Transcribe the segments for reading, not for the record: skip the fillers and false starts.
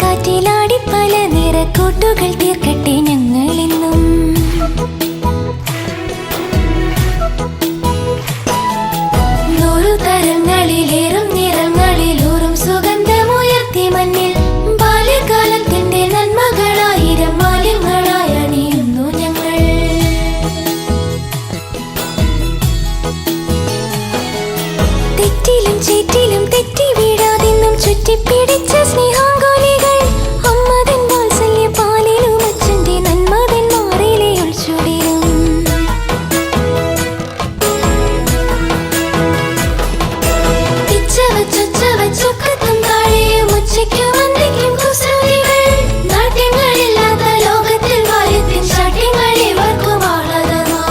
കാറ്റിലാടി പല നിറക്കൂട്ടുകൾ തീർക്കട്ടെ ഞങ്ങളെന്നും. നൂറു തരങ്ങളിലേറും നിറങ്ങളിലൂറും സുഗന്ധമുയർത്തി മണ്ണിൽ ബാല്യകാലത്തിന്റെ നന്മകളായിരം മാലിന്യങ്ങളായി അണിയുന്നു ഞങ്ങൾ. തെറ്റിലും ചേറ്റിലും തെറ്റി വീഴാതെന്നും ചുറ്റിപ്പിടിച്ച സ്നേഹാങ്കോലികൾ അമ്മതൻ വാത്സല്യ പാലിലും അച്ഛന്റെ നന്മതൻ മാറിലെ ഒളിച്ചുടിരും. ചൊക്കത്തും താഴെയും ഉച്ചയ്ക്കും അന്തിക്കും കുസൃതികൾ നാട്യങ്ങളില്ലാത്ത ലോകത്തിൽ ബാല്യത്തിൻ ശാഠ്യങ്ങൾ ഇവർക്കും ആഹ്ലാദമാ.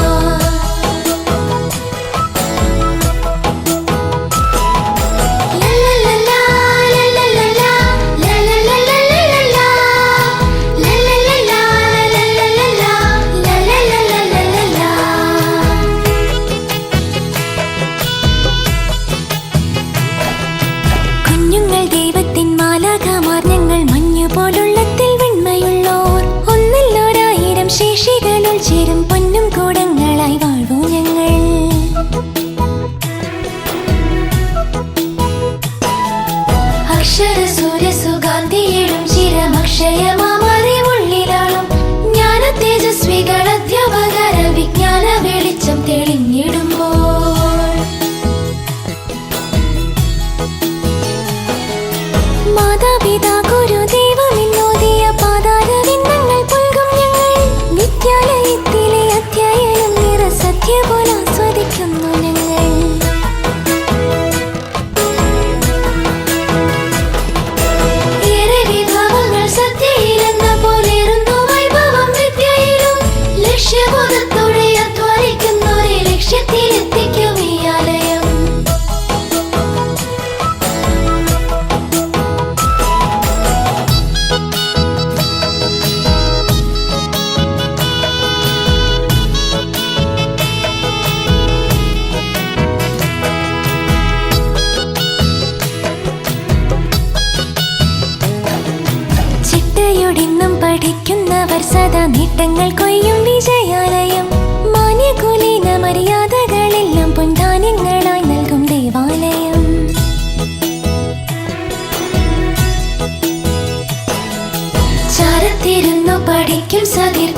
കുഞ്ഞുങ്ങൾ ദൈവത്തിൻ മാലാഖമാർ ഞങ്ങൾ മഞ്ഞുപോലുള്ളത്തിൽ വെണ്മയുള്ളോർ ഒന്നല്ലോരായിരം ശേഷികളുൾ ചേരും പൊന്നും കൂടങ്ങളായി വാഴൂ ഞങ്ങൾ. അക്ഷര സൂര്യ സുഗാന്ധിയിടും ചിരമക്ഷയമാറിവുള്ളിലാളും ജ്ഞാന തേജസ്വികൾ അധ്യാപകര വിജ്ഞാന വെളിച്ചം തെളിഞ്ഞിടുമ്പോൾ മാതാപിതാ ഗുരു ദൈവമെന്നോദിയ പാതാരവിന്ദങ്ങൾ പുൽകും ഞങ്ങൾ. വിദ്യാലയത്തിലെ അധ്യയനം നിറസത്യ പോലെ ആസ്വദിക്കുന്നു ഞങ്ങൾ. ഏറെ വിഭവങ്ങൾ സത്യയിലെന്ന പോലെറുന്നു വൈഭവം വിദ്യയിലും. ലക്ഷ്യബോധത്തോടെ അധ്വാനിക്കുന്നവരെ ലക്ഷ്യത്തിലെത്തിക്കും ഈ ആലയം. ചിട്ടയോടിന്നും പഠിക്കുന്നവർ സദാ നേട്ടങ്ങൾ കൊയ്യും വിജയാലയം. മാന്യകുലീന മര്യാദകളെല്ലാം പൊൻധാന്യങ്ങളായി നൽകും ദേവാലയം. ചാരത്തിരുന്നു പഠിക്കും സതിർ